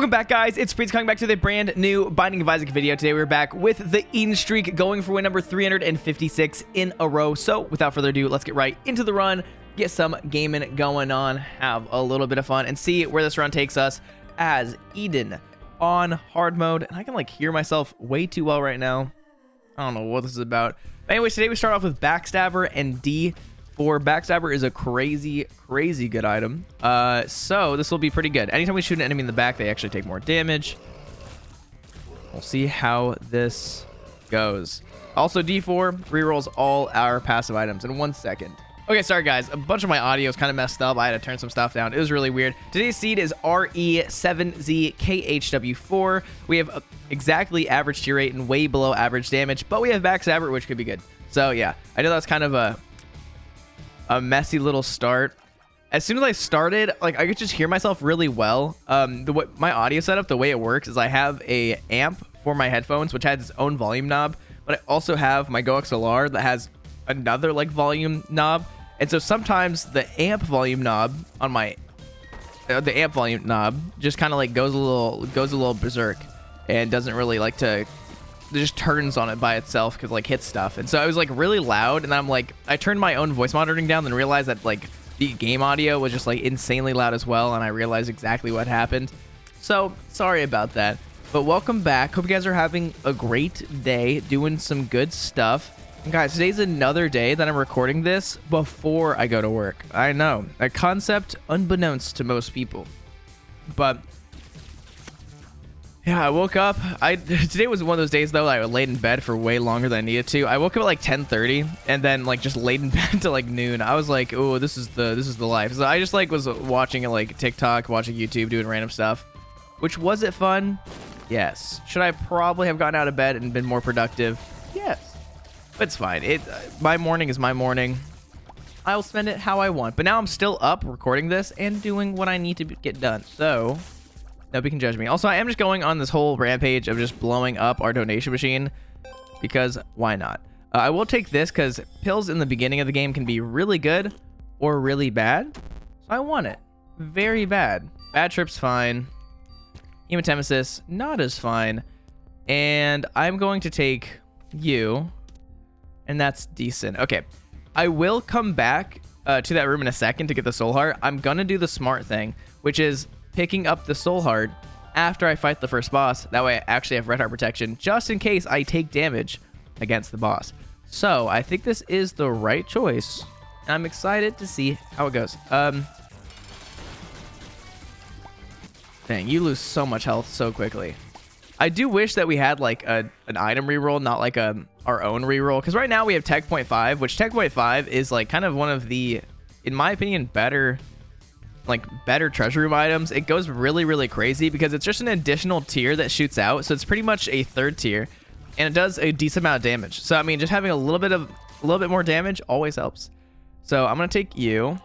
Welcome back, guys. It's Priets coming back to the brand new Binding of Isaac video. Today we're back with the Eden streak, going for win number 356 in a row. So without further ado, let's get right into the run, get some gaming going on, have a little bit of fun, and see where this run takes us as Eden on hard mode. And I can like hear myself way too well right now. I don't know what this is about. But anyways, today we start off with Backstabber and D4. Backstabber is a crazy good item. So this will be pretty good. Anytime we shoot an enemy in the back, they actually take more damage. We'll see how this goes. Also, D4 rerolls all our passive items in 1 second. Okay, sorry guys, a bunch of my audio is kind of messed up. I had to turn some stuff down. It was really weird. Today's seed is RE7ZKHW4. We have exactly average tier rate and way below average damage, but we have Backstabber, which could be good. So yeah, I know that's kind of a messy little start. As soon as I started, like, I could just hear myself really well. My audio setup, the way it works is I have a amp for my headphones, which has its own volume knob, but I also have my GoXLR that has another like volume knob. And so sometimes the amp volume knob on my just kind of like goes a little berserk and doesn't really like to, it just turns on it by itself because like hits stuff. And so I was like really loud, and I'm like, I turned my own voice monitoring down and realized that like the game audio was just like insanely loud as well, and I realized exactly what happened. So sorry about that, but welcome back. Hope you guys are having a great day, doing some good stuff. And guys, today's another day that I'm recording this before I go to work. I know, a concept unbeknownst to most people, but yeah, I woke up. Today was one of those days though that I laid in bed for way longer than I needed to. I woke up at like 10:30 and then like just laid in bed till like noon. I was like, oh, this is the life. So I just like was watching like TikTok, watching YouTube, doing random stuff. Which, was it fun? Yes. Should I probably have gotten out of bed and been more productive? Yes. But it's fine. My morning is my morning. I'll spend it how I want. But now I'm still up recording this and doing what I need to get done. So nobody can judge me. Also, I am just going on this whole rampage of just blowing up our donation machine because why not? I will take this because pills in the beginning of the game can be really good or really bad. So I want it. Very bad. Bad trip's fine. Hematemesis, not as fine. And I'm going to take you. And that's decent. Okay. I will come back to that room in a second to get the soul heart. I'm going to do the smart thing, which is picking up the soul heart after I fight the first boss. That way I actually have red heart protection just in case I take damage against the boss. So I think this is the right choice. And I'm excited to see how it goes. Dang, you lose so much health so quickly. I do wish that we had like an item reroll, not like our own reroll. Because right now we have Tech Point 5, which Tech Point 5 is like kind of one of the, in my opinion, better treasure room items. It goes really crazy because it's just an additional tier that shoots out. So it's pretty much a third tier, and it does a decent amount of damage. So I mean, just having a little bit more damage always helps. So I'm gonna take you, and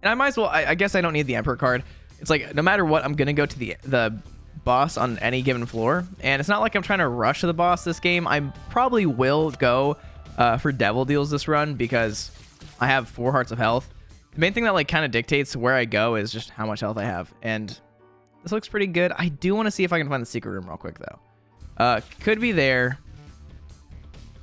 I might as well. I guess I don't need the Emperor card. It's like no matter what, I'm gonna go to the boss on any given floor, and it's not like I'm trying to rush the boss this game. I probably will go for devil deals this run because I have 4 hearts of health. The main thing that like kind of dictates where I go is just how much health I have, and this looks pretty good. I do want to see if I can find the secret room real quick though. Could be there.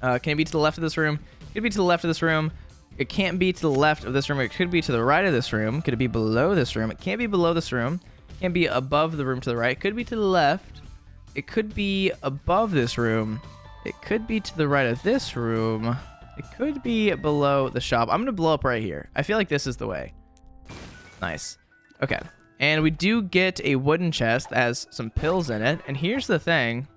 Can it be to the left of this room? Could be to the left of this room. It can't be to the left of this room. It could be to the right of this room. Could it be below this room? It can't be below this room. Can't be above the room to the right. It could be to the left. It could be above this room. It could be to the right of this room. It could be below the shop. I'm gonna blow up right here. I feel like this is the way. Nice. Okay. And we do get a wooden chest that has some pills in it. And here's the thing.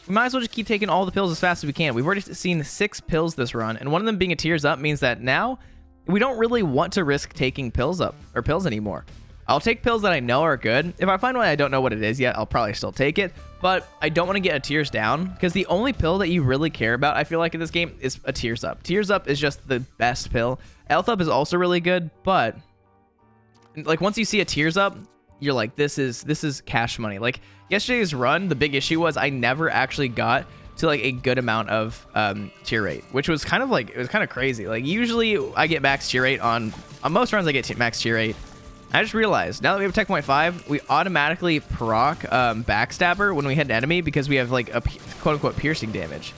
We might as well just keep taking all the pills as fast as we can. We've already seen 6 pills this run, and one of them being a tears up means that now we don't really want to risk taking pills anymore. I'll take pills that I know are good. If I find one I don't know what it is yet, I'll probably still take it. But I don't want to get a tears down because the only pill that you really care about, I feel like, in this game is a tears up. Tears up is just the best pill. Health up is also really good, but like once you see a tears up, you're like, this is cash money. Like yesterday's run, the big issue was I never actually got to like a good amount of tier rate, which was kind of like, it was kind of crazy. Like usually I get max tier rate on most runs. I get max tier rate. I just realized, now that we have Tech Point 5, we automatically proc Backstabber when we hit an enemy because we have like a quote-unquote piercing damage.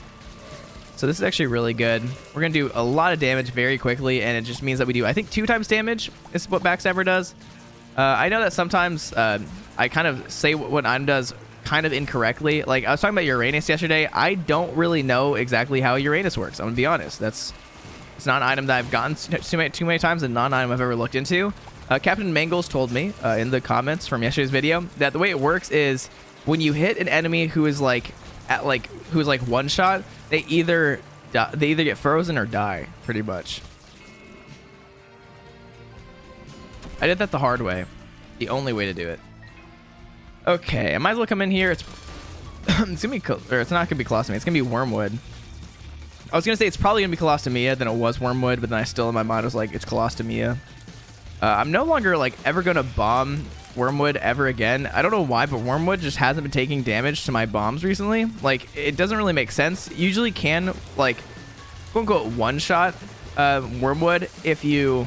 So this is actually really good. We're going to do a lot of damage very quickly, and it just means that we do, I think, 2 times damage is what Backstabber does. I know that sometimes I kind of say what item does kind of incorrectly. Like, I was talking about Uranus yesterday. I don't really know exactly how Uranus works. I'm going to be honest. It's not an item that I've gotten too many times, and not an item I've ever looked into. Captain Mangles told me in the comments from yesterday's video that the way it works is when you hit an enemy who is like one shot, they either get frozen or die, pretty much. I did that the hard way, the only way to do it. Okay, I might as well come in here. It's it's gonna be it's not gonna be Colostomia. It's gonna be Wormwood. I was gonna say it's probably gonna be Colostomia, then it was Wormwood, but then I still in my mind was like it's Colostomia. I'm no longer like ever gonna bomb Wormwood ever again. I don't know why, but Wormwood just hasn't been taking damage to my bombs recently. Like, it doesn't really make sense. You usually can like quote unquote one shot Wormwood if you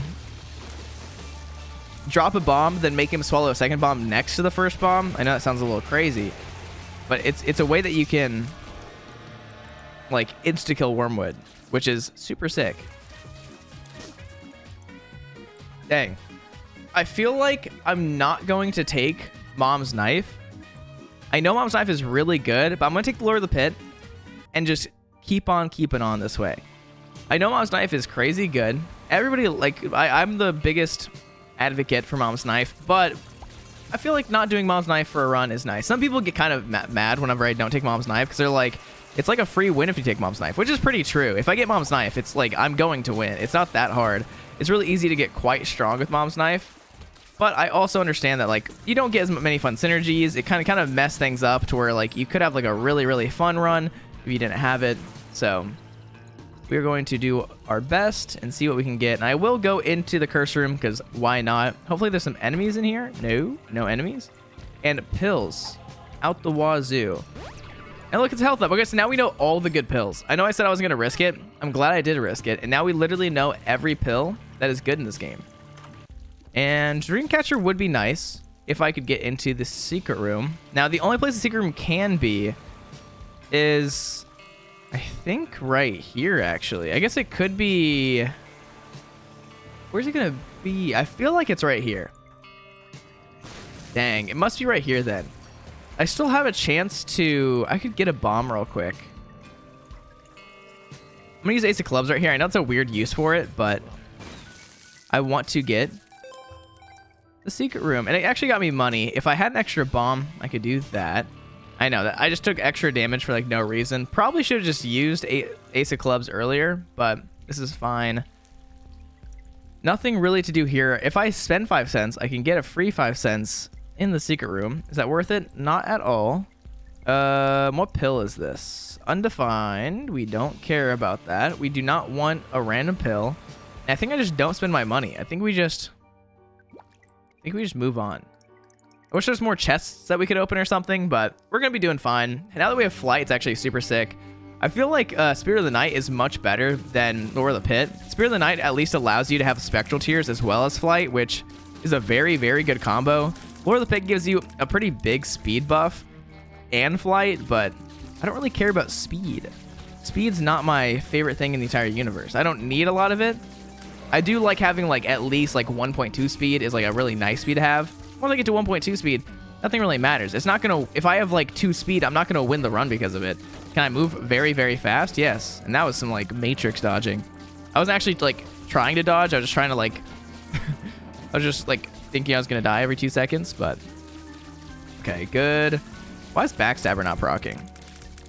drop a bomb, then make him swallow a second bomb next to the first bomb. I know that sounds a little crazy, but it's a way that you can like insta kill Wormwood, which is super sick. Dang. I feel like I'm not going to take Mom's Knife. I know Mom's Knife is really good, but I'm going to take the Lord of the Pit and just keep on keeping on this way. I know Mom's Knife is crazy good. Everybody, like, I'm the biggest advocate for Mom's Knife, but I feel like not doing Mom's Knife for a run is nice. Some people get kind of mad whenever I don't take Mom's Knife because they're like, it's like a free win if you take Mom's Knife, which is pretty true. If I get Mom's Knife, it's like I'm going to win. It's not that hard. It's really easy to get quite strong with Mom's Knife, but I also understand that like you don't get as many fun synergies. It kind of mess things up to where like you could have like a really fun run if you didn't have it. So we're going to do our best and see what we can get. And I will go into the curse room because why not? Hopefully there's some enemies in here. No enemies. And pills out the wazoo. And look, it's health up. Okay, so now we know all the good pills. I know I said I wasn't going to risk it. I'm glad I did risk it. And now we literally know every pill that is good in this game. And Dreamcatcher would be nice if I could get into the secret room. Now, the only place the secret room can be is, I think, right here, actually. I guess it could be... Where's it going to be? I feel like it's right here. Dang, it must be right here then. I still have a chance to... I could get a bomb real quick. I'm going to use Ace of Clubs right here. I know it's a weird use for it, but I want to get the secret room. And it actually got me money. If I had an extra bomb, I could do that. I know that I just took extra damage for like no reason. Probably should have just used Ace of Clubs earlier, but this is fine. Nothing really to do here. If I spend 5 cents, I can get a free 5 cents in the secret room. Is that worth it? Not at all. What pill is this? Undefined. We don't care about that. We do not want a random pill. And I think I just don't spend my money. I think we just move on. I wish there's more chests that we could open or something, but we're gonna be doing fine. And now that we have flight, it's actually super sick. I feel like Spirit of the Night is much better than Lord of the Pit. Spirit of the Night at least allows you to have spectral tears as well as flight, which is a very good combo. Lord of the Pit gives you a pretty big speed buff and flight, but I don't really care about speed. Speed's not my favorite thing in the entire universe. I don't need a lot of it. I do like having like at least like 1.2 speed is like a really nice speed to have. Once I get to 1.2 speed, nothing really matters. It's not gonna, if I have like 2 speed, I'm not gonna win the run because of it. Can I move very fast? Yes. And that was some like matrix dodging. I wasn't actually like trying to dodge. I was just trying to like, I was just like thinking I was gonna die every 2 seconds, but okay, good. Why is Backstabber not proccing?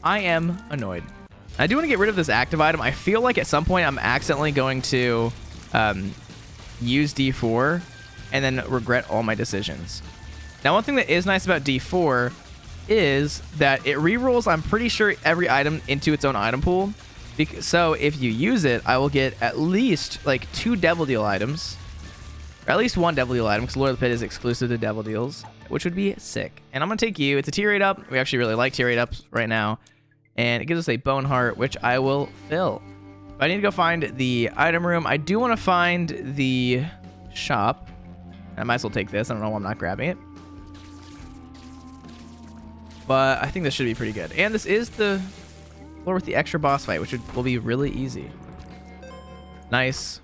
I am annoyed. I do want to get rid of this active item. I feel like at some point I'm accidentally going to use D4 and then regret all my decisions. Now, one thing that is nice about D4 is that it rerolls, I'm pretty sure, every item into its own item pool. So if you use it, I will get at least like 2 Devil Deal items, or at least 1 Devil Deal item, because Lord of the Pit is exclusive to Devil Deals, which would be sick. And I'm going to take you. It's a tier 8 up. We actually really like tier 8 ups right now. And it gives us a Bone Heart, which I will fill. But I need to go find the item room. I do want to find the shop. I might as well take this. I don't know why I'm not grabbing it. But I think this should be pretty good. And this is the floor with the extra boss fight, which will be really easy. Nice.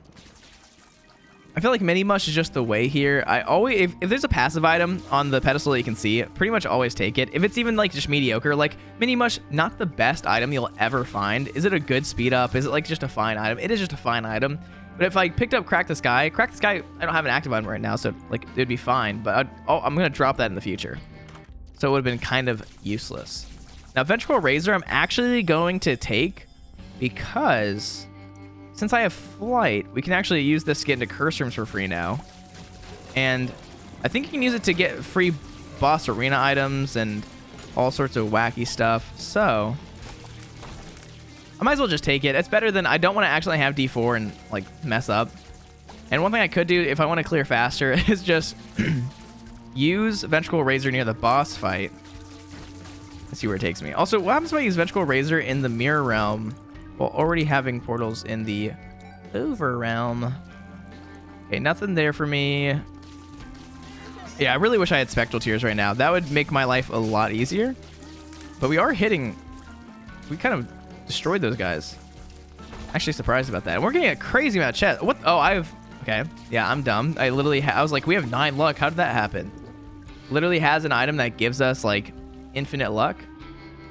I feel like Mini Mush is just the way here. I always, if there's a passive item on the pedestal that you can see, pretty much always take it. If it's even like just mediocre, like Mini Mush, not the best item you'll ever find. Is it a good speed up? Is it like just a fine item? It is just a fine item. But if I picked up Crack the Sky, I don't have an active item right now, so like it'd be fine. But I'm gonna drop that in the future. So it would have been kind of useless. Now, Vengeful Razor, I'm actually going to take because since I have Flight, we can actually use this to get into curse rooms for free now. And I think you can use it to get free boss arena items and all sorts of wacky stuff. So I might as well just take it. It's better than, I don't want to actually have D4 and like mess up. And one thing I could do if I want to clear faster is just use Vengeful Razor near the boss fight. Let's see where it takes me. Also, what happens if I use Vengeful Razor in the Mirror Realm while already having portals in the Over Realm? Okay, nothing there for me. Yeah, I really wish I had Spectral Tears right now. That would make my life a lot easier. But we are hitting... We kind of destroyed those guys. Actually surprised about that. And we're getting a crazy amount of chests. What? Oh, Okay. Yeah, I'm dumb. I literally... I was like, we have 9 luck. How did that happen? Literally has an item that gives us, like, infinite luck.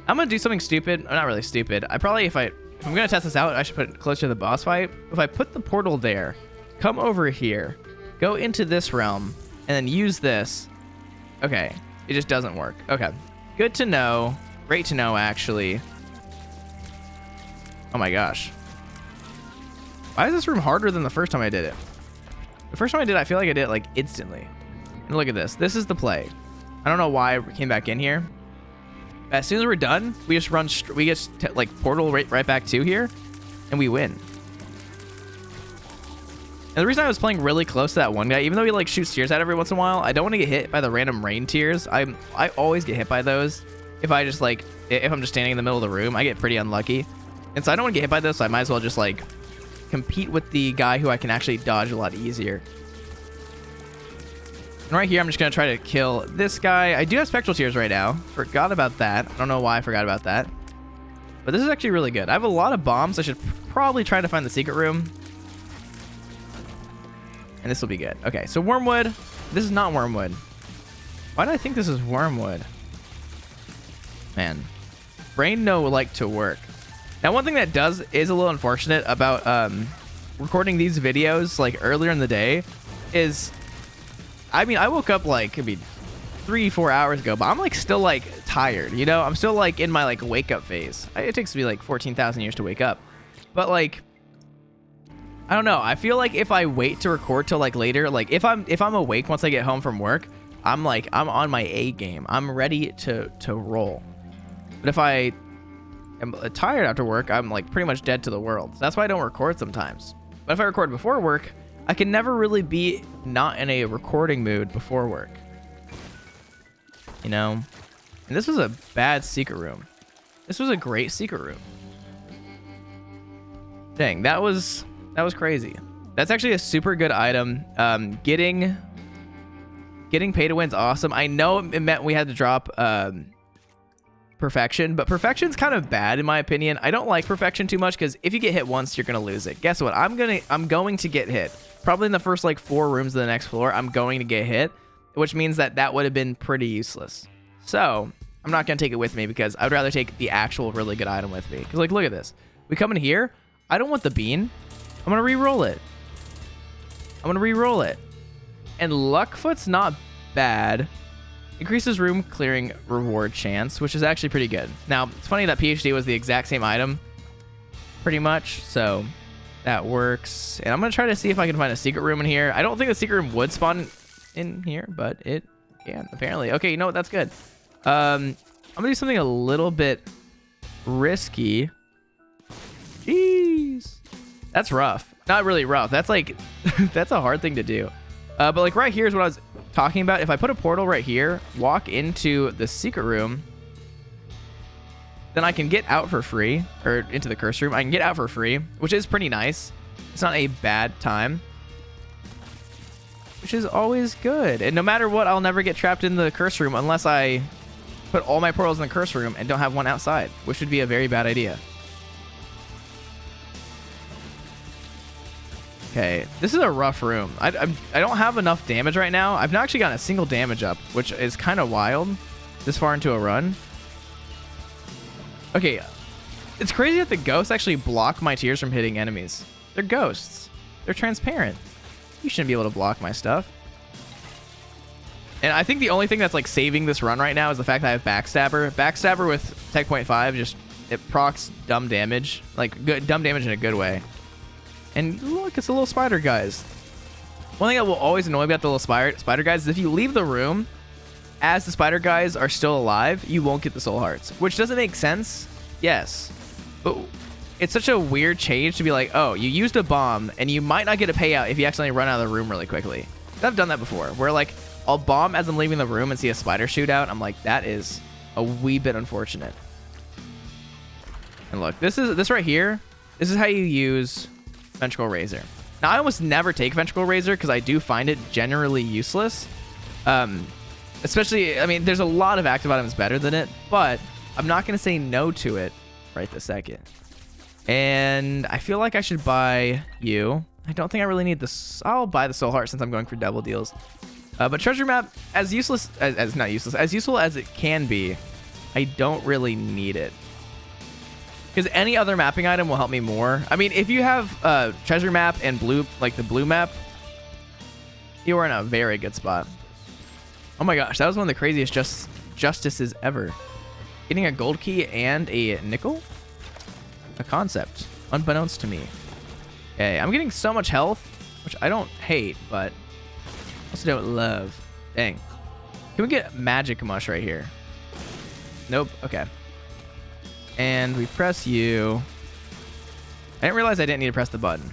I'm gonna do something stupid. Not really stupid. If I'm gonna test this out, I should put it closer to the boss fight. If I put the portal there, come over here, go into this realm, and then use this. Okay, it just doesn't work. Okay, good to know. Great to know, actually. Oh my gosh. Why is this room harder than the first time I did it? The first time I did it, I feel like I did it like instantly. And look at this. This is the play. I don't know why I came back in here. As soon as we're done, we just run. We just like portal right back to here, and we win. And the reason I was playing really close to that one guy, even though he like shoots tears out every once in a while, I don't want to get hit by the random rain tears. I always get hit by those. If I just like if I'm just standing in the middle of the room, I get pretty unlucky. And so I don't want to get hit by those. So I might as well just like compete with the guy who I can actually dodge a lot easier. And right here, I'm just going to try to kill this guy. I do have Spectral Tears right now. Forgot about that. I don't know why I forgot about that. But this is actually really good. I have a lot of bombs. I should probably try to find the secret room. And this will be good. Okay, so Wormwood. This is not Wormwood. Why do I think this is Wormwood? Man. Brain no like to work. Now, one thing that is a little unfortunate about recording these videos like earlier in the day is, I mean, I woke up like, 3-4 hours ago, but I'm like still like tired, you know? I'm still like in my like wake up phase. It takes me like 14,000 years to wake up. But like, I don't know. I feel like if I wait to record till like later, like if I'm awake once I get home from work, I'm on my A game. I'm ready to roll. But if I am tired after work, I'm like pretty much dead to the world. So that's why I don't record sometimes. But if I record before work, I can never really be not in a recording mood before work. You know? And this was a bad secret room. This was a great secret room. Dang, that was crazy. That's actually a super good item. Getting pay to win's awesome. I know it meant we had to drop Perfection, but Perfection's kind of bad in my opinion. I don't like Perfection too much because if you get hit once, you're gonna lose it. Guess what? I'm going to get hit. Probably in the first like 4 rooms of the next floor, I'm going to get hit, which means that would have been pretty useless. So I'm not gonna take it with me because I'd rather take the actual really good item with me. Because like, look at this. We come in here. I don't want the bean. I'm gonna re-roll it. And Luckfoot's not bad. Increases room clearing reward chance, which is actually pretty good. Now, it's funny that PhD was the exact same item, pretty much, so that works. And I'm going to try to see if I can find a secret room in here. I don't think the secret room would spawn in here, but it can, apparently. Okay, you know what? That's good. I'm going to do something a little bit risky. Jeez. That's rough. Not really rough. That's like, that's a hard thing to do. But like right here is what I was talking about. If I put a portal right here, walk into the secret room, then I can get out for free, or into the curse room. I can get out for free, which is pretty nice. It's not a bad time. which is always good. And no matter what, I'll never get trapped in the curse room unless I put all my portals in the curse room and don't have one outside, which would be a very bad idea. Okay, this is a rough room. I don't have enough damage right now. I've not actually gotten a single damage up, which is kind of wild this far into a run. Okay, it's crazy that the ghosts actually block my tears from hitting enemies. They're ghosts. They're transparent. You shouldn't be able to block my stuff. And I think the only thing that's like saving this run right now is the fact that I have Backstabber. Backstabber with Tech Point 5 just, it procs dumb damage. Like, dumb damage in a good way. And look, it's the little spider guys. One thing that will always annoy me about the little spider guys is if you leave the room as the spider guys are still alive, you won't get the soul hearts. Which doesn't make sense. Yes. But it's such a weird change to be like, oh, you used a bomb and you might not get a payout if you accidentally run out of the room really quickly. I've done that before, where like, I'll bomb as I'm leaving the room and see a spider shoot out. I'm like, that is a wee bit unfortunate. And look, this right here, this is how you use Ventricle Razor. Now, I almost never take Ventricle Razor because I do find it generally useless. Especially, I mean, there's a lot of active items better than it, but I'm not going to say no to it right this second. And I feel like I should buy you. I don't think I really need this. I'll buy the Soul Heart since I'm going for double deals. But Treasure Map, as useless as not useless, as useful as it can be, I don't really need it. Because any other mapping item will help me more. I mean, if you have Treasure Map and blue, like the blue map, you are in a very good spot. Oh my gosh, that was one of the craziest justices ever. Getting a gold key and a nickel? A concept, unbeknownst to me. Okay, I'm getting so much health, which I don't hate, but also don't love. Dang. Can we get Magic Mush right here? Nope. Okay. And we press you. I didn't realize I didn't need to press the button.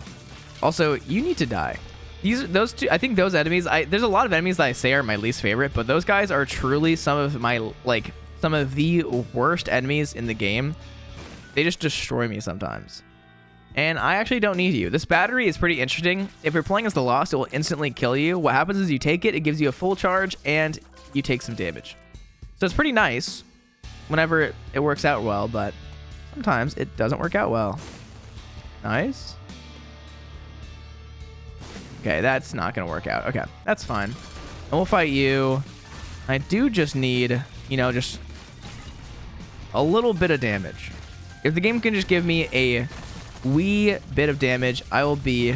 Also, you need to die. Those two, I think those enemies, there's a lot of enemies that I say are my least favorite, but those guys are truly some of the worst enemies in the game. They just destroy me sometimes. And I actually don't need you. This battery is pretty interesting. If you're playing as the Lost, it will instantly kill you. What happens is you take it, it gives you a full charge, and you take some damage. So it's pretty nice whenever it works out well, but sometimes it doesn't work out well. Nice. Okay, that's not going to work out. Okay, that's fine. And we'll fight you. I do just need, just a little bit of damage. If the game can just give me a wee bit of damage, I will be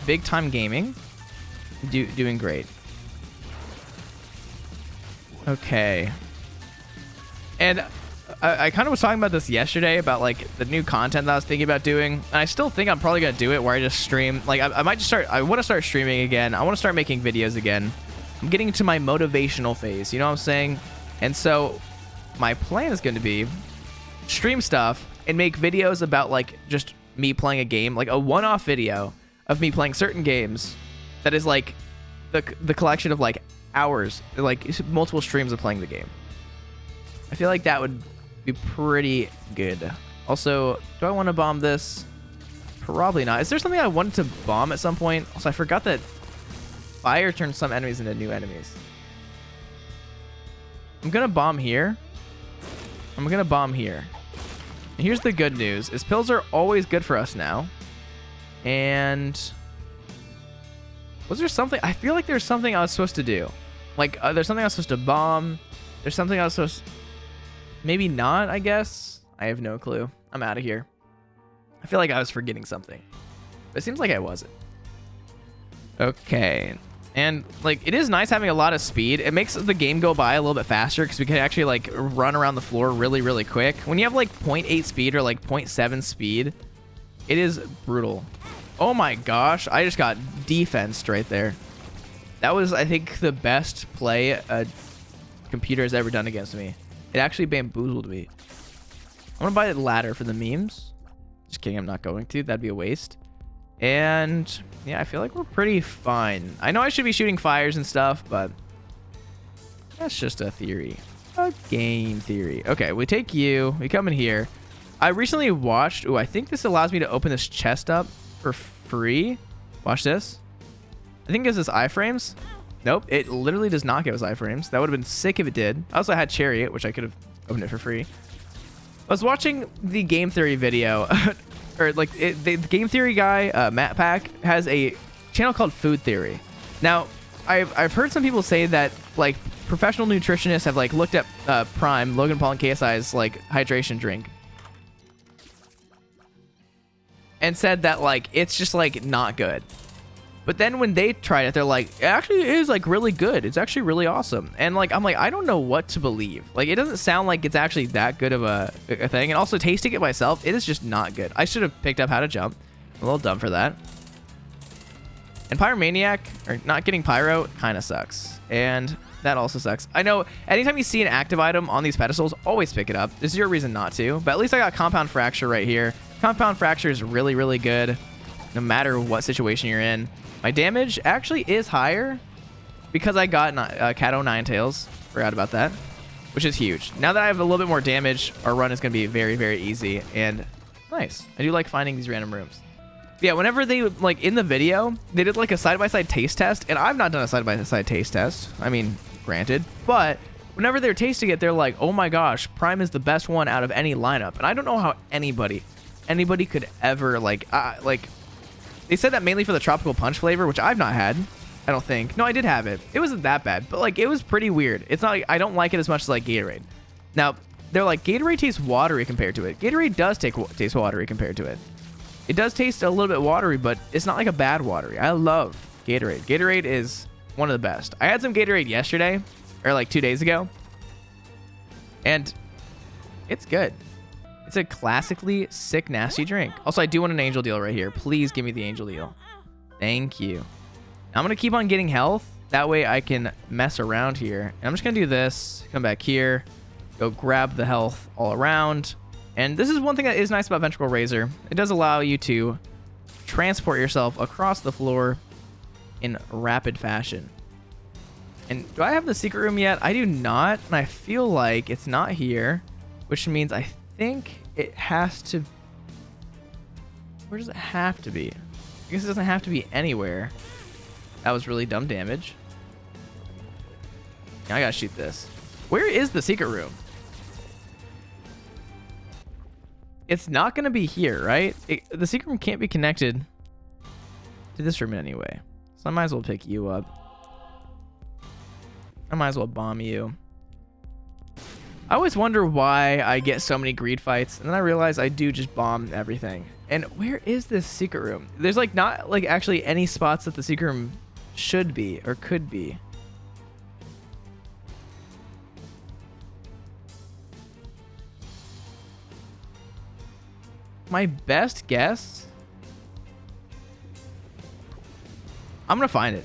big time gaming. Doing great. Okay. And I kind of was talking about this yesterday about like the new content that I was thinking about doing, and I still think I'm probably gonna do it where I just stream. Like I might just start. I want to start streaming again. I want to start making videos again. I'm getting into my motivational phase. You know what I'm saying? And so my plan is going to be stream stuff and make videos about like just me playing a game, like a one-off video of me playing certain games. That is like the collection of like hours, like multiple streams of playing the game. I feel like that would be pretty good. Also, do I want to bomb this? Probably not. Is there something I wanted to bomb at some point? Also, I forgot that fire turns some enemies into new enemies. I'm going to bomb here. I'm going to bomb here. And here's the good news, is pills are always good for us now. And was there something? I feel like there's something I was supposed to do. Like, there's something I was supposed to bomb. There's something I was supposed to... Maybe not, I guess. I have no clue. I'm out of here. I feel like I was forgetting something. But it seems like I wasn't. Okay. And, like, it is nice having a lot of speed. It makes the game go by a little bit faster because we can actually, like, run around the floor really, really quick. When you have, like, 0.8 speed or, like, 0.7 speed, it is brutal. Oh, my gosh. I just got defensed right there. That was, I think, the best play a computer has ever done against me. It actually bamboozled me. I'm going to buy a ladder for the memes. Just kidding, I'm not going to. That'd be a waste. And yeah, I feel like we're pretty fine. I know I should be shooting fires and stuff, but that's just a theory. A game theory. Okay, we take you. We come in here. I recently watched... Ooh, I think this allows me to open this chest up for free. Watch this. I think it gives us iframes. Nope, it literally does not give us iframes. That would have been sick if it did. I also had Chariot, which I could have opened it for free. I was watching the game theory video, or like the game theory guy, Matt Pack, has a channel called Food Theory. Now, I've heard some people say that like professional nutritionists have like looked at Prime, Logan Paul, and KSI's like hydration drink, and said that like it's just like not good. But then when they tried it, they're like, it actually is like really good. It's actually really awesome. And like, I'm like, I don't know what to believe. Like, it doesn't sound like it's actually that good of a thing. And also tasting it myself, it is just not good. I should have picked up how to jump. I'm a little dumb for that. And Pyromaniac, or not getting Pyro, kind of sucks. And that also sucks. I know anytime you see an active item on these pedestals, always pick it up. There's zero reason not to. But at least I got Compound Fracture right here. Compound Fracture is really, really good, no matter what situation you're in. My damage actually is higher because I got Cato Ninetails. Forgot about that, which is huge. Now that I have a little bit more damage, our run is going to be very, very easy and nice. I do like finding these random rooms. But yeah, whenever they, like in the video, they did like a side-by-side taste test, and I've not done a side-by-side taste test. I mean, granted, but whenever they're tasting it, they're like, oh my gosh, Prime is the best one out of any lineup. And I don't know how anybody could ever like they said that mainly for the tropical punch flavor, which I've not had. I don't think. No, I did have it. It wasn't that bad, but like it was pretty weird. It's not like I don't like it as much as like Gatorade. Now, they're like Gatorade tastes watery compared to it. Gatorade does taste watery compared to it. It does taste a little bit watery, but it's not like a bad watery. I love Gatorade. Gatorade is one of the best. I had some Gatorade yesterday, or like 2 days ago, and it's good. It's a classically sick, nasty drink. Also, I do want an angel deal right here. Please give me the angel deal. Thank you. Now, I'm going to keep on getting health. That way I can mess around here. And I'm just going to do this. Come back here. Go grab the health all around. And this is one thing that is nice about Ventricle Razor. It does allow you to transport yourself across the floor in rapid fashion. And do I have the secret room yet? I do not. And I feel like it's not here, which means I think it has to. Where does it have to be? I guess it doesn't have to be anywhere. That was really dumb damage. I gotta shoot this. Where is the secret room? It's not gonna be here, right? The secret room can't be connected to this room anyway. So I might as well pick you up. I might as well bomb you. I always wonder why I get so many greed fights, and then I realize I do just bomb everything. And where is this secret room? There's like not like actually any spots that the secret room should be or could be. My best guess, I'm gonna find it.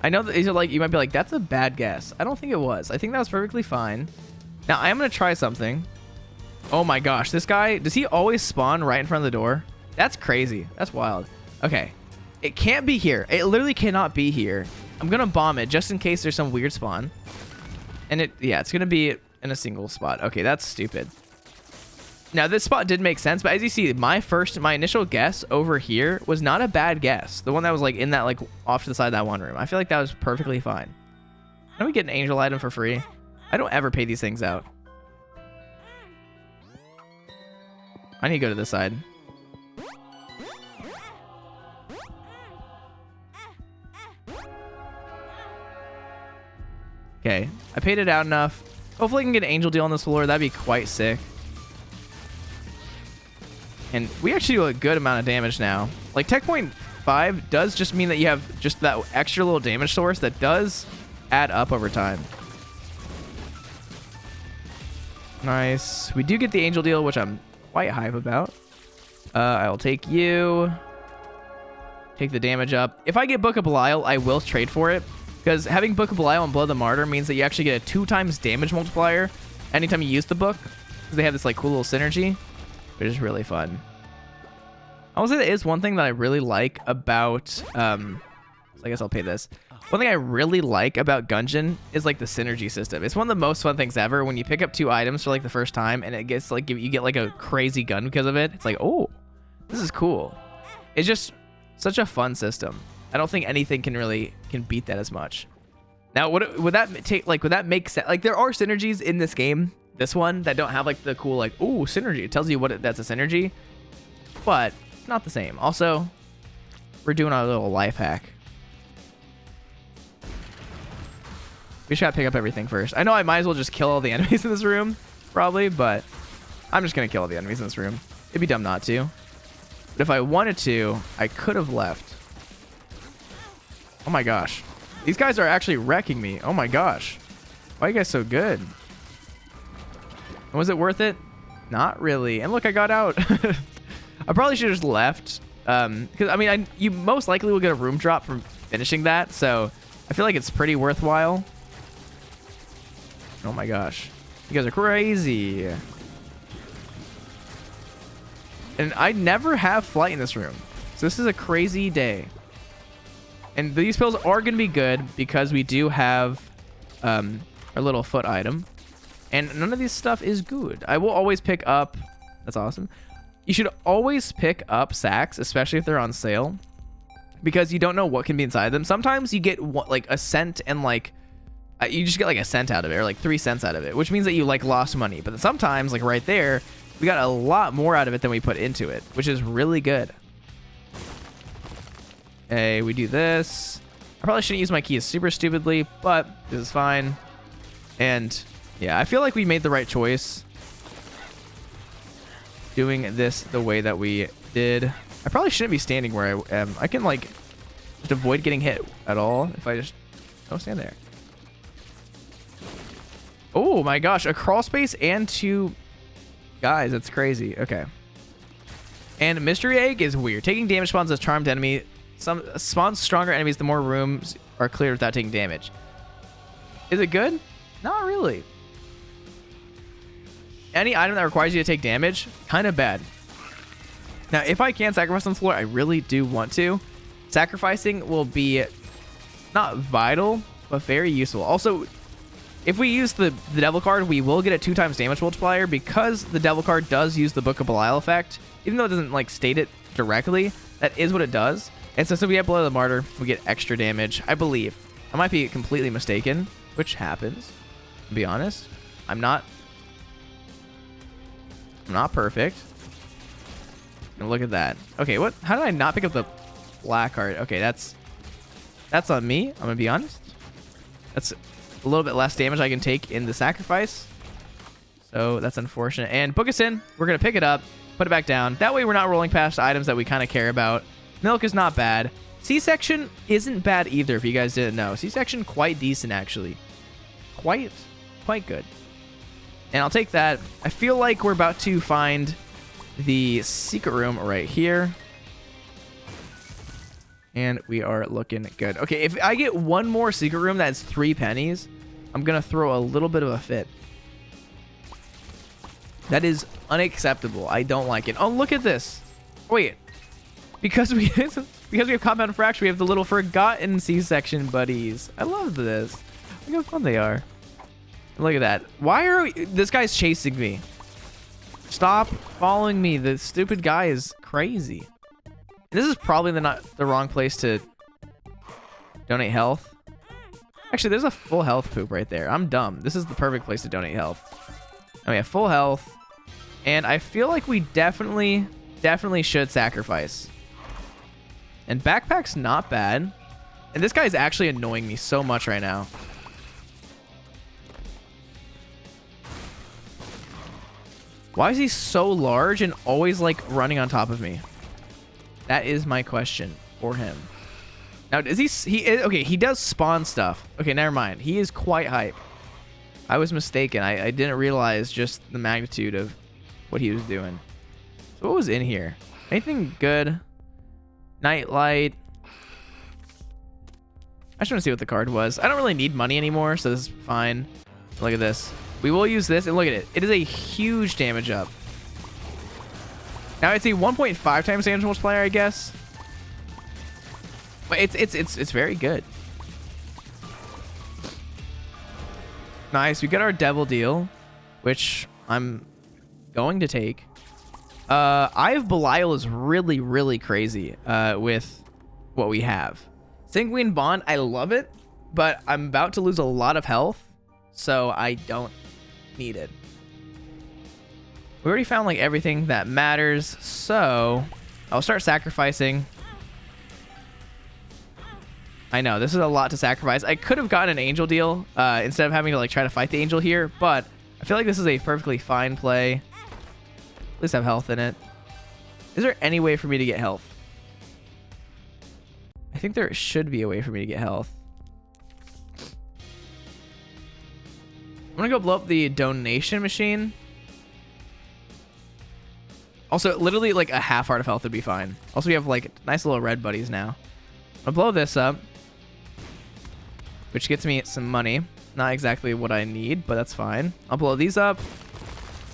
I know that these are like, you might be like, that's a bad guess. I don't think it was. I think that was perfectly fine. Now I am gonna try something. Oh my gosh, this guy, does he always spawn right in front of the door? That's crazy. That's wild. Okay, it can't be here. It literally cannot be here. I'm gonna bomb it just in case there's some weird spawn. And it's gonna be in a single spot. Okay, that's stupid. Now this spot did make sense, but as you see, my initial guess over here was not a bad guess. The one that was like in that like off to the side of that one room. I feel like that was perfectly fine. How do we get an angel item for free? I don't ever pay these things out. I need to go to this side. Okay, I paid it out enough. Hopefully I can get an angel deal on this floor. That'd be quite sick. And we actually do a good amount of damage now. Like, Tech Point 5 does just mean that you have just that extra little damage source that does add up over time. Nice. We do get the angel deal, which I'm quite hype about. I'll take you. Take the damage up. If I get Book of Belial, I will trade for it. Because having Book of Belial and Blood the Martyr means that you actually get a 2 times damage multiplier anytime you use the book. Because they have this like cool little synergy. Which is really fun. I will say that is one thing that I really like about, so I guess I'll pay this. One thing I really like about Gungeon is like the synergy system. It's one of the most fun things ever when you pick up 2 items for like the first time and it gets like, you get like a crazy gun because of it. It's like, oh, this is cool. It's just such a fun system. I don't think anything can beat that as much. Now, would that make sense? Like, there are synergies in this game, this one, that don't have like the cool like, ooh, synergy. It tells you that's a synergy, but it's not the same. Also, we're doing our little life hack. We should pick up everything first. I know I might as well just kill all the enemies in this room, probably, but I'm just gonna kill all the enemies in this room. It'd be dumb not to. But if I wanted to, I could have left. Oh my gosh. These guys are actually wrecking me. Oh my gosh. Why are you guys so good? Was it worth it? Not really. And look, I got out. I probably should have just left. Because, I mean, you most likely will get a room drop from finishing that. So I feel like it's pretty worthwhile. Oh my gosh. You guys are crazy. And I never have flight in this room. So this is a crazy day. And these pills are going to be good because we do have our little foot item. And none of this stuff is good. I will always pick up... That's awesome. You should always pick up sacks, especially if they're on sale. Because you don't know what can be inside them. Sometimes you get like a cent and like... you just get like a cent out of it, or like 3 cents out of it, which means that you like lost money. But sometimes, like right there, we got a lot more out of it than we put into it, which is really good. Okay, we do this. I probably shouldn't use my keys super stupidly, but this is fine. And yeah, I feel like we made the right choice doing this the way that we did. I probably shouldn't be standing where I am. I can like just avoid getting hit at all if I just don't stand there. Oh my gosh, a crawl space and 2 guys. That's crazy. Okay. And mystery egg is weird. Taking damage spawns a charmed enemy. Some spawns stronger enemies the more rooms are cleared without taking damage. Is it good? Not really. Any item that requires you to take damage, kind of bad. Now, if I can sacrifice on the floor, I really do want to. Sacrificing will be not vital, but very useful. Also, if we use the devil card, we will get a 2 times damage multiplier because the devil card does use the Book of Belial effect. Even though it doesn't like state it directly, that is what it does. And so we have Blood of the Martyr, we get extra damage, I believe. I might be completely mistaken, which happens, to be honest. I'm not perfect. And look at that. Okay, what? How did I not pick up the black card? Okay, that's on me. I'm gonna be honest. That's a little bit less damage I can take in the sacrifice. So that's unfortunate. And book us in. We're gonna pick it up, put it back down. That way we're not rolling past items that we kind of care about. Milk is not bad. C-section isn't bad either, if you guys didn't know. C-section quite decent, actually. Quite good. And I'll take that. I feel like we're about to find the secret room right here. And we are looking good. Okay, if I get one more secret room that's 3 pennies, I'm going to throw a little bit of a fit. That is unacceptable. I don't like it. Oh, look at this. Wait. Because we have compound fracture, we have the little forgotten C-section buddies. I love this. Look how fun they are. Look at that. Why are this guy's chasing me? Stop following me. The stupid guy is crazy. This is probably not the wrong place to donate health. Actually, there's a full health poop right there. I'm dumb. This is the perfect place to donate health. And we have full health. And I feel like we definitely should sacrifice. And backpack's not bad. And this guy is actually annoying me so much right now. Why is he so large and always like running on top of me? That is my question for him. Now, is okay, he does spawn stuff. Okay, never mind. He is quite hype. I was mistaken. I didn't realize just the magnitude of what he was doing. So what was in here? Anything good? Nightlight. I just want to see what the card was. I don't really need money anymore, so this is fine. Look at this. We will use this, and look at it. It is a huge damage up. Now it's a 1.5 times damage multiplier, I guess. But it's very good. Nice. We got our devil deal, which I'm going to take. Eye of Belial is really crazy with what we have. Sanguine Bond, I love it, but I'm about to lose a lot of health, so I don't need it. We already found like everything that matters, so I'll start sacrificing. I know, this is a lot to sacrifice. I could have gotten an angel deal instead of having to like try to fight the angel here, but I feel like this is a perfectly fine play. At least have health in it. Is there any way for me to get health? I think there should be a way for me to get health. I'm gonna go blow up the donation machine. Also, literally like a half heart of health would be fine. Also, we have like nice little red buddies now. I'll blow this up, which gets me some money. Not exactly what I need, but that's fine. I'll blow these up,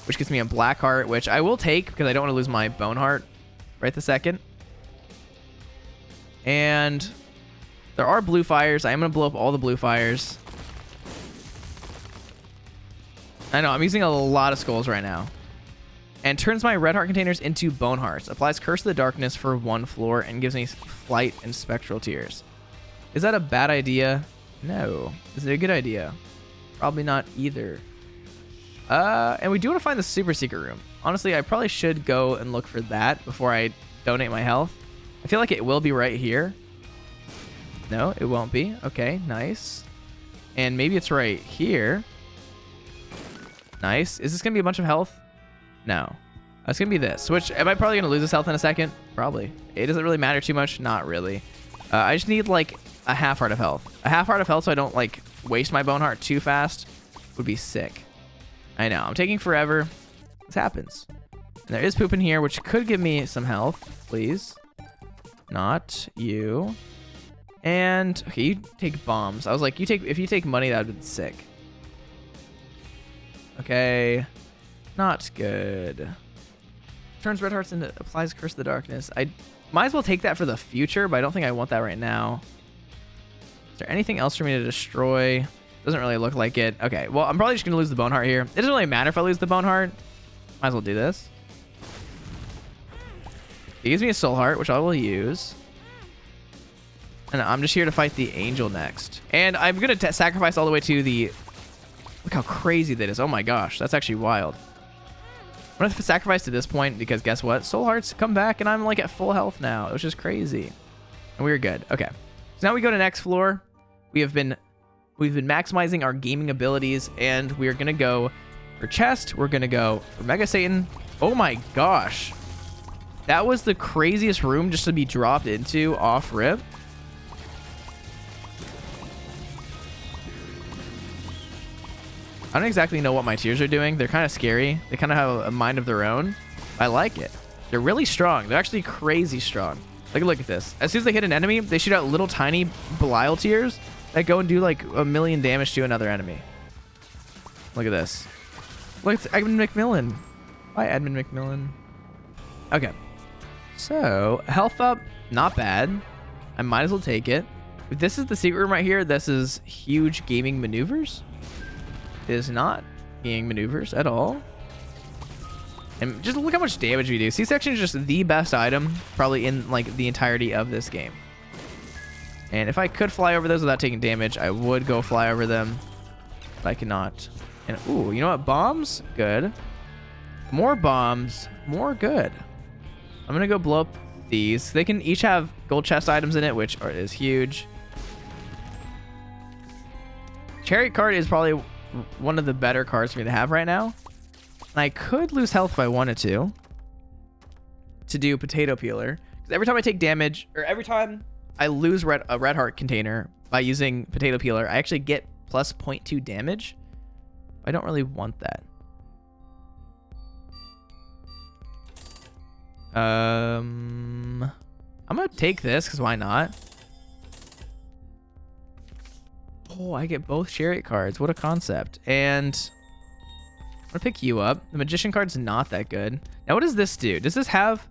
which gets me a black heart, which I will take because I don't want to lose my bone heart right this second. And there are blue fires. I am going to blow up all the blue fires. I know, I'm using a lot of skulls right now. And turns my red heart containers into bone hearts. Applies Curse of the Darkness for 1 floor and gives me flight and spectral tears. Is that a bad idea? No. Is it a good idea? Probably not either. And we do want to find the super secret room. Honestly, I probably should go and look for that before I donate my health. I feel like it will be right here. No, it won't be. Okay, nice. And maybe it's right here. Nice. Is this going to be a bunch of health? No. It's going to be this. Which, am I probably going to lose this health in a second? Probably. It doesn't really matter too much. Not really. I just need, like, a half heart of health. A half heart of health so I don't, like, waste my bone heart too fast would be sick. I know. I'm taking forever. This happens. And there is poop in here, which could give me some health. Please. Not you. And, okay, you take bombs. I was like, if you take money, that would be sick. Okay. Not good. Turns red hearts into applies Curse of the Darkness. I might as well take that for the future, but I don't think I want that right now. Is there anything else for me to destroy? Doesn't really look like it. Okay, well, I'm probably just going to lose the bone heart here. It doesn't really matter if I lose the bone heart. Might as well do this. It gives me a soul heart, which I will use. And I'm just here to fight the angel next. And I'm going to sacrifice all the way to the... Look how crazy that is. Oh my gosh, that's actually wild. I'm going to sacrifice to this point because guess what? Soul hearts come back and I'm like at full health now, which is crazy. And we're good. Okay. So now we go to next floor. We've been maximizing our gaming abilities and we're going to go for chest. We're going to go for Mega Satan. Oh my gosh. That was the craziest room just to be dropped into off rip. I don't exactly know what my tears are doing. They're kind of scary. They kind of have a mind of their own. I like it. They're really strong. They're actually crazy strong. Like, look at this. As soon as they hit an enemy, they shoot out little tiny Belial tears that go and do like 1,000,000 damage to another enemy. Look at this. Look, it's Edmund McMillan. Bye, Edmund McMillan. Okay. So, health up, not bad. I might as well take it. If this is the secret room right here. This is huge gaming maneuvers. It is not gaming maneuvers at all. And just look how much damage we do. C-section is just the best item probably in like the entirety of this game. And if I could fly over those without taking damage, I would go fly over them. But I cannot. And ooh, you know what? Bombs? Good. More bombs. More good. I'm going to go blow up these. They can each have gold chest items in it, which is huge. Chariot card is probably one of the better cards for me to have right now. And I could lose health if I wanted to do potato peeler. Because every time I take damage, or every time I lose a red heart container by using potato peeler, I actually get plus 0.2 damage. I don't really want that. I'm gonna take this because why not? Oh, I get both chariot cards. What a concept. And I'm gonna pick you up. The magician card's not that good. Now, what does this do? Does this have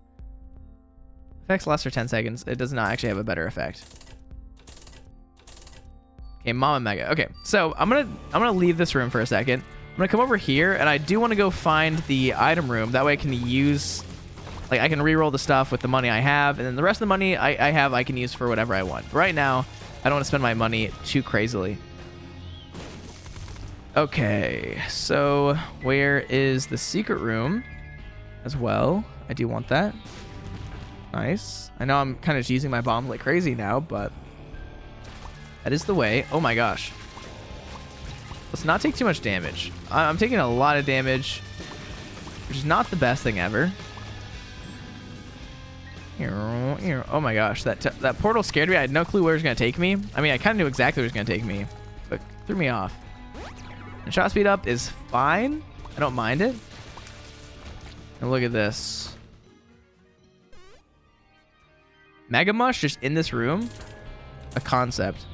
effects last for 10 seconds? It does not actually have a better effect. Okay, Mama Mega. Okay, so I'm gonna leave this room for a second. I'm gonna come over here, and I do want to go find the item room. That way, I can use, like, I can reroll the stuff with the money I have, and then the rest of the money I have, I can use for whatever I want. But right now, I don't want to spend my money too crazily. Okay, so where is the secret room as well? I do want that. Nice. I know I'm kind of using my bomb like crazy now, but that is the way. Oh my gosh. Let's not take too much damage. I'm taking a lot of damage, which is not the best thing ever. Oh my gosh, that portal scared me. I had no clue where it was going to take me. I mean, I kind of knew exactly where it was going to take me, but threw me off. And shot speed up is fine. I don't mind it. And look at this. Mega Mush just in this room. A concept.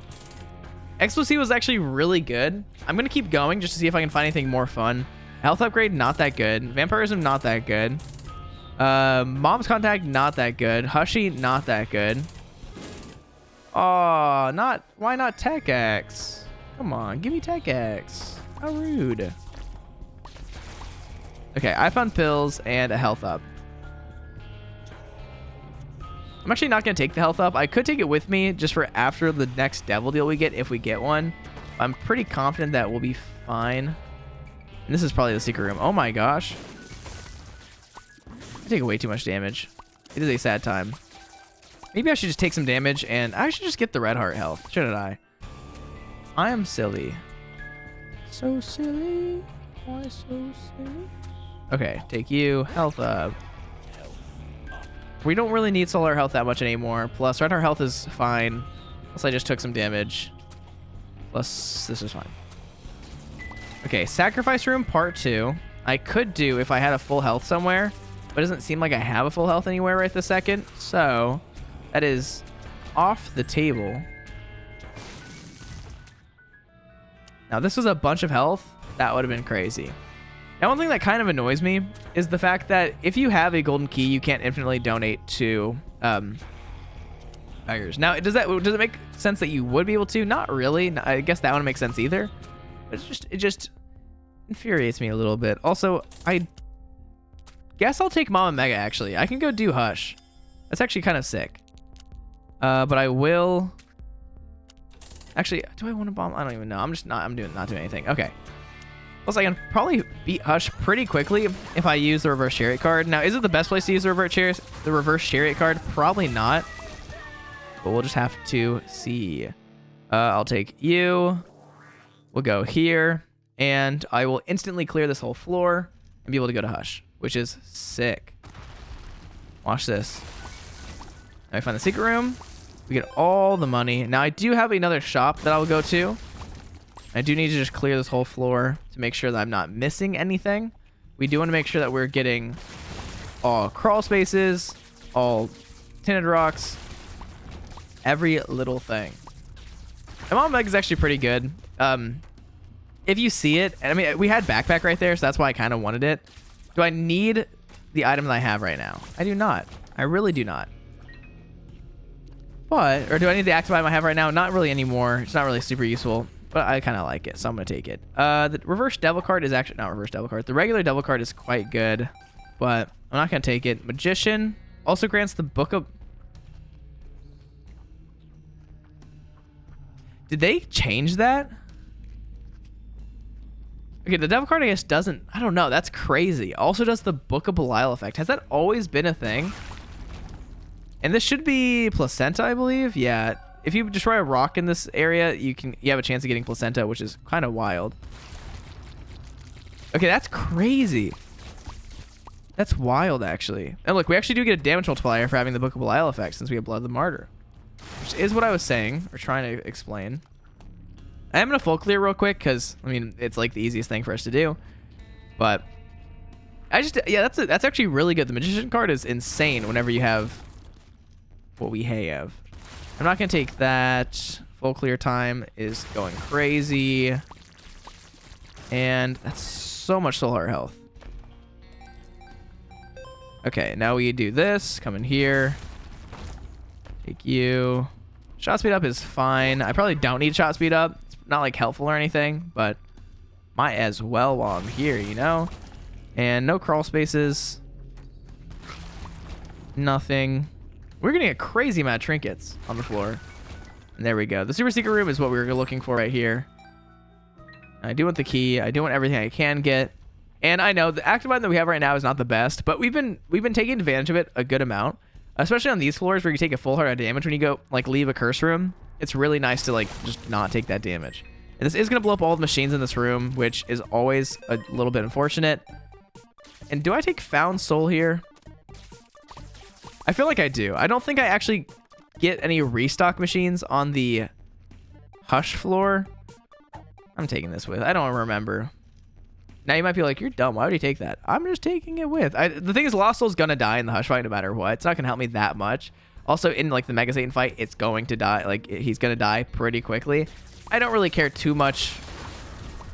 Explosive was actually really good. I'm going to keep going just to see if I can find anything more fun. Health upgrade, not that good. Vampirism, not that good. Mom's Contact, not that good. Hushy, not that good. Oh, why not Tech X? Come on, give me Tech X. How rude. Okay, I found pills and a health up. I'm actually not going to take the health up. I could take it with me just for after the next devil deal we get, if we get one. I'm pretty confident that we'll be fine. And this is probably the secret room. Oh my gosh. I take way too much damage. It is a sad time. Maybe I should just take some damage and I should just get the red heart health. Shouldn't I? I am silly. So silly. Why so silly? Okay, take you. Health up. We don't really need solar health that much anymore. Plus, red heart health is fine. Plus, I just took some damage. Plus, this is fine. Okay, sacrifice room part 2. I could do if I had a full health somewhere, but it doesn't seem like I have a full health anywhere right this second. So, that is off the table. Now, this was a bunch of health. That would have been crazy. Now, one thing that kind of annoys me is the fact that if you have a golden key, you can't infinitely donate to beggars. Now, does it make sense that you would be able to? Not really. I guess that wouldn't make sense either. But it just infuriates me a little bit. Also, I guess I'll take Mama Mega, actually. I can go do Hush. That's actually kind of sick. But I will... Actually, do I want to bomb? I don't even know. I'm not doing anything. Okay. Plus, I can probably beat Hush pretty quickly if I use the reverse chariot card. Now, is it the best place to use the reverse chariot card? Probably not. But we'll just have to see. I'll take you. We'll go here. And I will instantly clear this whole floor and be able to go to Hush, which is sick. Watch this. Now I find the secret room. We get all the money. Now, I do have another shop that I'll go to. I do need to just clear this whole floor to make sure that I'm not missing anything. We do want to make sure that we're getting all crawl spaces, all tinted rocks, every little thing. And Mom Meg is actually pretty good. If you see it, I mean, we had backpack right there, so that's why I kind of wanted it. Do I need the item that I have right now? I do not. I really do not. Or do I need the active item I have right now? Not really anymore. It's not really super useful, but I kind of like it, so I'm going to take it. The reverse devil card is actually not reverse devil card. The regular devil card is quite good, but I'm not going to take it. Magician also grants the book of... Did they change that? Okay, the devil card, I guess, doesn't... I don't know. That's crazy. Also does the Book of Belial effect. Has that always been a thing? And this should be placenta, I believe. Yeah. If you destroy a rock in this area, you have a chance of getting placenta, which is kind of wild. Okay, that's crazy. That's wild, actually. And look, we actually do get a damage multiplier for having the Book of Belial effect since we have Blood of the Martyr. Which is what I was saying, or trying to explain. I am going to full clear real quick because, I mean, it's like the easiest thing for us to do. But, yeah, that's actually really good. The Magician card is insane whenever you have what we have. I'm not going to take that. Full clear time is going crazy. And that's so much soul heart health. Okay, now we do this. Come in here. Take you. Shot speed up is fine. I probably don't need shot speed up. It's not like helpful or anything, but might as well while I'm here, you know? And no crawl spaces. Nothing. We're getting a crazy amount of trinkets on the floor. And there we go. The super secret room is what we were looking for right here. I do want the key. I do want everything I can get. And I know the active item that we have right now is not the best, but we've been taking advantage of it a good amount, especially on these floors where you take a full heart of damage when you go like leave a curse room. It's really nice to like just not take that damage. And this is going to blow up all the machines in this room, which is always a little bit unfortunate. And do I take Found Soul here? I feel like I do. I don't think I actually get any restock machines on the Hush floor. I'm taking this with. I don't remember. Now you might be like, you're dumb. Why would you take that? I'm just taking it with. The thing is, Lost Soul's going to die in the Hush fight no matter what. It's not going to help me that much. Also, in like the Mega Satan fight, it's going to die. Like, he's going to die pretty quickly. I don't really care too much.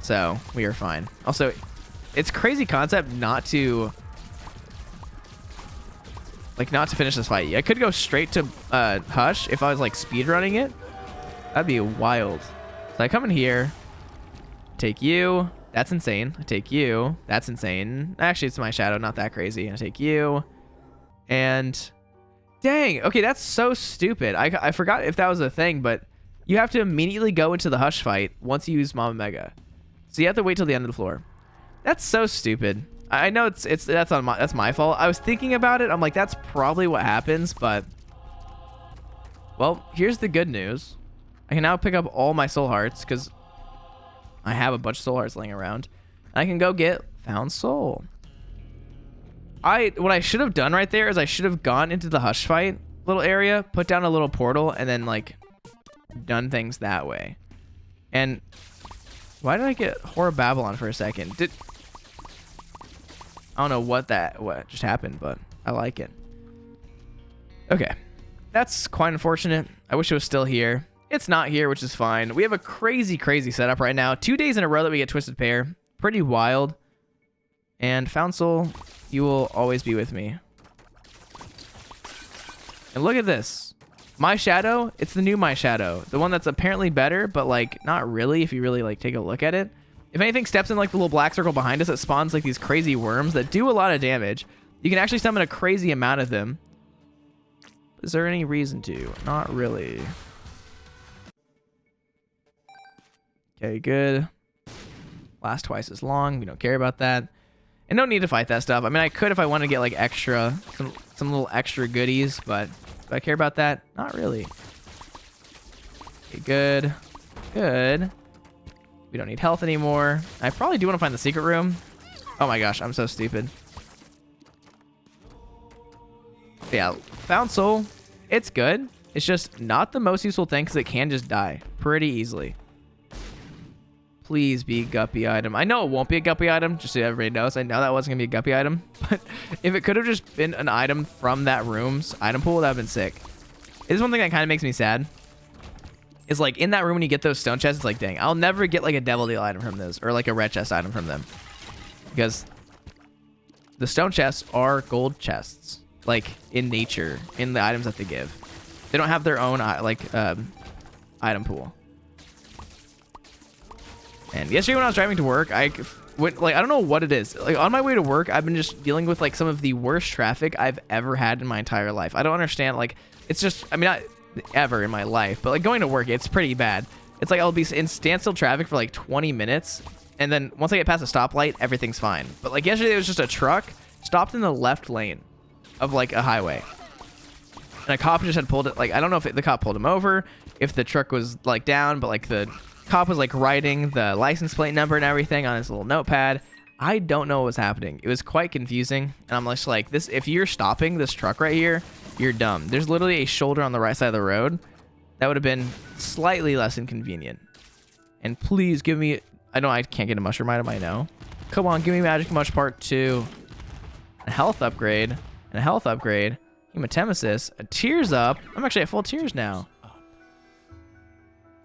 So, we are fine. Also, it's crazy concept not to finish this fight. I could go straight to Hush if I was like speedrunning it. That'd be wild. So I come in here, take you. That's insane. I take you. That's insane. Actually, it's my shadow. Not that crazy. I take you. And dang. Okay, that's so stupid. I forgot if that was a thing, but you have to immediately go into the Hush fight once you use Mama Mega. So you have to wait till the end of the floor. That's so stupid. I know that's my fault. I was thinking about it. I'm like, that's probably what happens, but well, here's the good news. I can now pick up all my soul hearts because I have a bunch of soul hearts laying around. And I can go get Found Soul. What I should have done right there is I should have gone into the Hush fight little area, put down a little portal, and then like done things that way. And why did I get Horror Babylon for a second? I don't know what just happened, but I like it. Okay. That's quite unfortunate. I wish it was still here. It's not here, which is fine. We have a crazy, crazy setup right now. 2 days in a row that we get Twisted Pair. Pretty wild. And Found Soul, you will always be with me. And look at this. My Shadow, it's the new My Shadow. The one that's apparently better, but like not really if you really like take a look at it. If anything steps in like the little black circle behind us, it spawns like these crazy worms that do a lot of damage. You can actually summon a crazy amount of them. Is there any reason to? Not really. Okay, good. Last twice as long. We don't care about that. And no need to fight that stuff. I mean, I could if I want to get like extra, some little extra goodies, but do I care about that? Not really. Okay, good. Good. We don't need health anymore. I probably do want to find the secret room. Oh my gosh, I'm so stupid. Yeah, Found Soul. It's good. It's just not the most useful thing because it can just die pretty easily. Please be a guppy item. I know it won't be a guppy item, just so everybody knows. I know that wasn't going to be a guppy item. But if it could have just been an item from that room's item pool, that would have been sick. It is one thing that kind of makes me sad. Is like in that room when you get those stone chests, it's like, dang, I'll never get like a devil deal item from those or like a red chest item from them. Because the stone chests are gold chests. Like in nature, in the items that they give. They don't have their own like item pool. And yesterday when I was driving to work, I don't know what it is. Like on my way to work, I've been just dealing with like some of the worst traffic I've ever had in my entire life. I don't understand. Like it's just, I mean, not ever in my life, but like going to work, it's pretty bad. It's like I'll be in standstill traffic for like 20 minutes. And then once I get past a stoplight, everything's fine. But like yesterday, it was just a truck stopped in the left lane of like a highway. And a cop just had pulled it. Like, I don't know if the cop pulled him over, if the truck was like down, but like the cop was like writing the license plate number and everything on his little notepad. I don't know what was happening. It was quite confusing. And I'm just like, this, if you're stopping this truck right here, you're dumb. There's literally a shoulder on the right side of the road. That would have been slightly less inconvenient. And please give me, I know I can't get a mushroom item, I know. Come on, give me Magic Mush Part 2. A health upgrade. And a health upgrade. Hematemesis. A tears up. I'm actually at full tears now.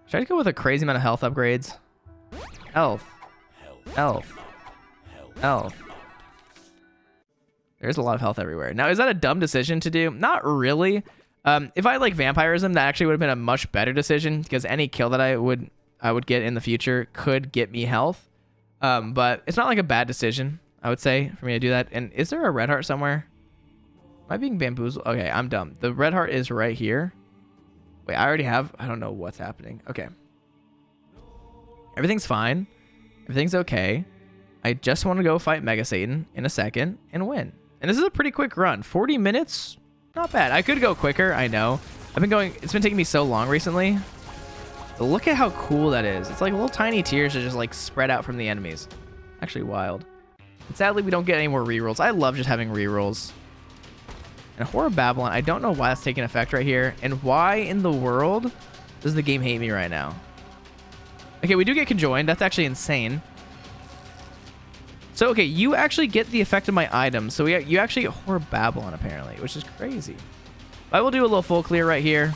Should I go with a crazy amount of health upgrades? Health. Health. Health. There's a lot of health everywhere. Now, is that a dumb decision to do? Not really. If I had like vampirism, that actually would have been a much better decision because any kill that I would get in the future could get me health. But it's not like a bad decision, I would say, for me to do that. And is there a red heart somewhere? Am I being bamboozled? Okay, I'm dumb. The red heart is right here. Wait, I already have... I don't know what's happening. Okay. Everything's fine. Everything's okay. I just want to go fight Mega Satan in a second and win. And this is a pretty quick run. 40 minutes? Not bad. I could go quicker, I know. I've been going... It's been taking me so long recently. But look at how cool that is. It's like little tiny tiers that just like spread out from the enemies. Actually wild. And sadly, we don't get any more rerolls. I love just having rerolls. And Horror Babylon, I don't know why that's taking effect right here. And why in the world does the game hate me right now? Okay, we do get conjoined. That's actually insane. So, okay, you actually get the effect of my items. So you actually get Horror Babylon, apparently, which is crazy. I will do a little full clear right here.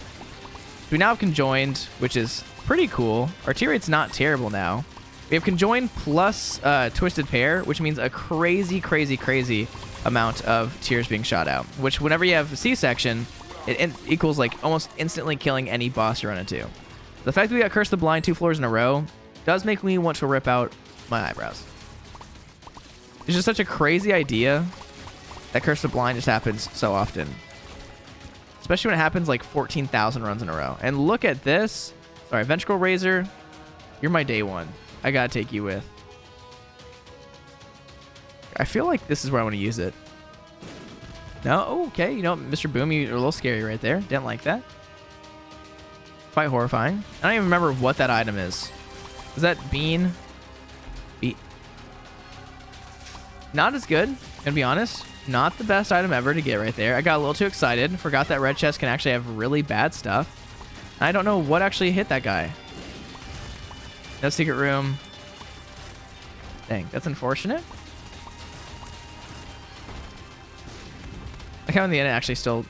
We now have conjoined, which is pretty cool. Our tier rate's not terrible now. We have conjoined plus twisted pair, which means a crazy, crazy, crazy amount of tears being shot out. Which, whenever you have C-section, it equals like almost instantly killing any boss you run into. The fact that we got Curse the Blind 2 floors in a row does make me want to rip out my eyebrows. It's just such a crazy idea that Curse the Blind just happens so often. Especially when it happens like 14,000 runs in a row. And look at this. Sorry, Ventricle Razor. You're my day one. I gotta take you with. I feel like this is where I want to use it. No? Oh, okay. You know, Mr. Boom, you're a little scary right there. Didn't like that. Quite horrifying. I don't even remember what that item is. Is that bean? Not as good, gonna be honest. Not the best item ever to get right there. I got a little too excited. Forgot that red chest can actually have really bad stuff. I don't know what actually hit that guy. No secret room. Dang, that's unfortunate. Like how in the end it actually still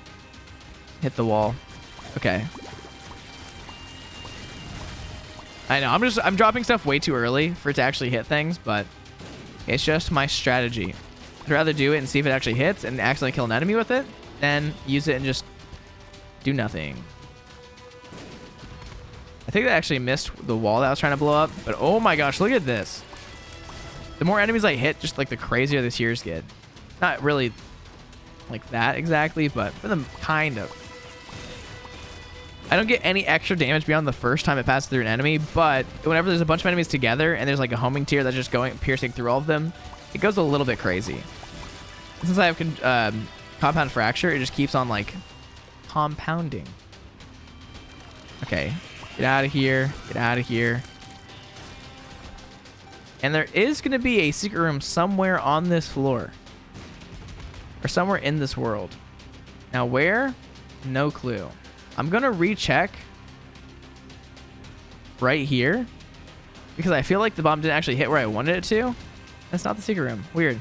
hit the wall. Okay. I know, I'm dropping stuff way too early for it to actually hit things, but it's just my strategy. I'd rather do it and see if it actually hits and accidentally kill an enemy with it than use it and just do nothing. I think that actually missed the wall that I was trying to blow up, but oh my gosh, look at this. The more enemies I hit, just like the crazier the tears get. Not really like that exactly, but for them kind of. I don't get any extra damage beyond the first time it passes through an enemy, but whenever there's a bunch of enemies together and there's like a homing tier that's just going piercing through all of them, it goes a little bit crazy. Since I have Compound Fracture, it just keeps on like compounding. Okay, get out of here, get out of here. And there is going to be a secret room somewhere on this floor. Or somewhere in this world. Now where? No clue. I'm going to recheck right here. Because I feel like the bomb didn't actually hit where I wanted it to. That's not the secret room. Weird.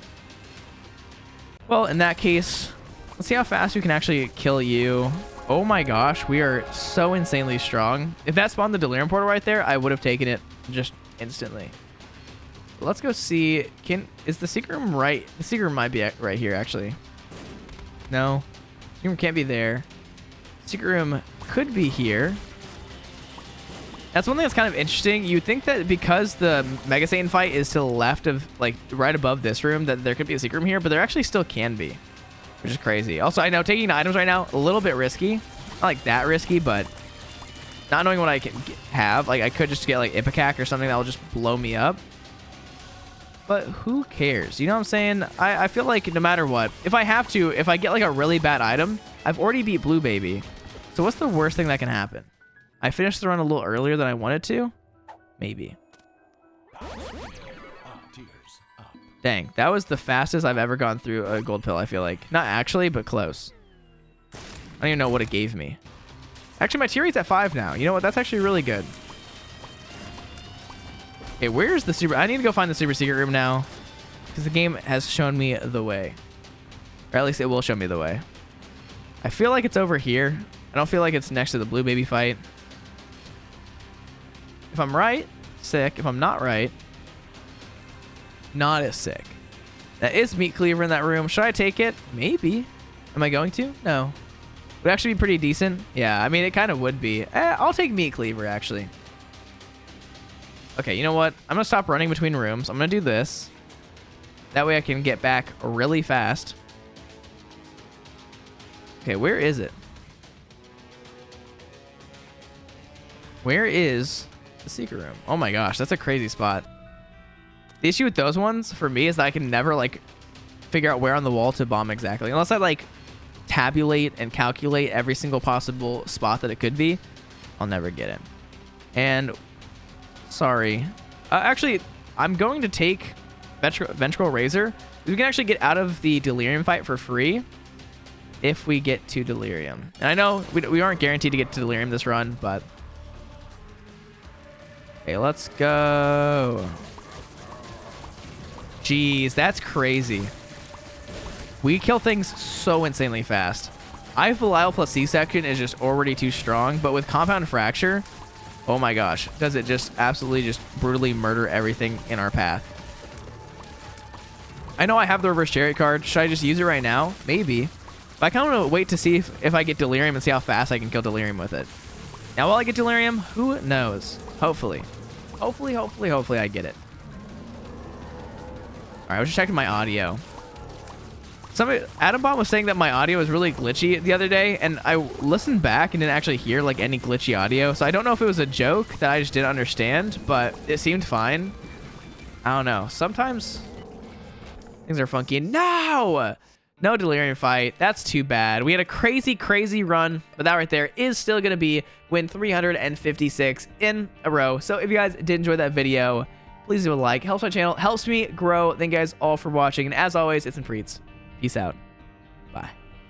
Well, in that case, let's see how fast we can actually kill you. Oh my gosh, we are so insanely strong. If that spawned the Delirium Portal right there, I would have taken it just instantly. Let's go see. Is the secret room right? The secret room might be right here, actually. No. Secret room can't be there. Secret room could be here. That's one thing that's kind of interesting. You'd think that because the Mega Satan fight is to the left of, like, right above this room, that there could be a secret room here, but there actually still can be, which is crazy. Also, I know taking items right now, a little bit risky. Not like that risky, but not knowing what I can have. Like, I could just get, like, Ipecac or something that will just blow me up. But who cares? You know what I'm saying? I feel like no matter what, if I have to, if I get, like, a really bad item, I've already beat Blue Baby. So what's the worst thing that can happen? I finished the run a little earlier than I wanted to? Maybe. Dang, that was the fastest I've ever gone through a gold pill, I feel like. Not actually, but close. I don't even know what it gave me. Actually, my tier rate's at 5 now. You know what? That's actually really good. Okay, where's the super... I need to go find the super secret room now. Because the game has shown me the way. Or at least it will show me the way. I feel like it's over here. I don't feel like it's next to the Blue Baby fight. If I'm right, sick. If I'm not right, not as sick. That is Meat Cleaver in that room. Should I take it? Maybe. Am I going to? No. Would actually be pretty decent. Yeah, I mean, it kind of would be. I'll take Meat Cleaver, actually. Okay, you know what? I'm going to stop running between rooms. I'm going to do this. That way I can get back really fast. Okay, where is it? Where is the secret room? Oh my gosh, that's a crazy spot. The issue with those ones for me is that I can never like figure out where on the wall to bomb exactly. Unless I like tabulate and calculate every single possible spot that it could be, I'll never get it. And sorry. Actually, I'm going to take Ventral Razor. We can actually get out of the Delirium fight for free if we get to Delirium. And I know we aren't guaranteed to get to Delirium this run, but... Okay, let's go. Jeez, that's crazy. We kill things so insanely fast. Eye of Belial plus C-Section is just already too strong, but with Compound Fracture, oh my gosh, does it just absolutely just brutally murder everything in our path. I know I have the Reverse Chariot card. Should I just use it right now? Maybe. But I kind of want to wait to see if I get Delirium and see how fast I can kill Delirium with it. Now, will I get Delirium? Who knows? Hopefully. Hopefully I get it. All right, I was just checking my audio. Adam Bomb was saying that my audio was really glitchy the other day, and I listened back and didn't actually hear like any glitchy audio. So I don't know if it was a joke that I just didn't understand, but it seemed fine. I don't know. Sometimes things are funky. No Delirium fight. That's too bad. We had a crazy run, but that right there is still going to be win 356 in a row. So if you guys did enjoy that video, please do a like. Helps my channel, helps me grow. Thank you guys all for watching. And as always, it's been Priets. Peace out. Bye.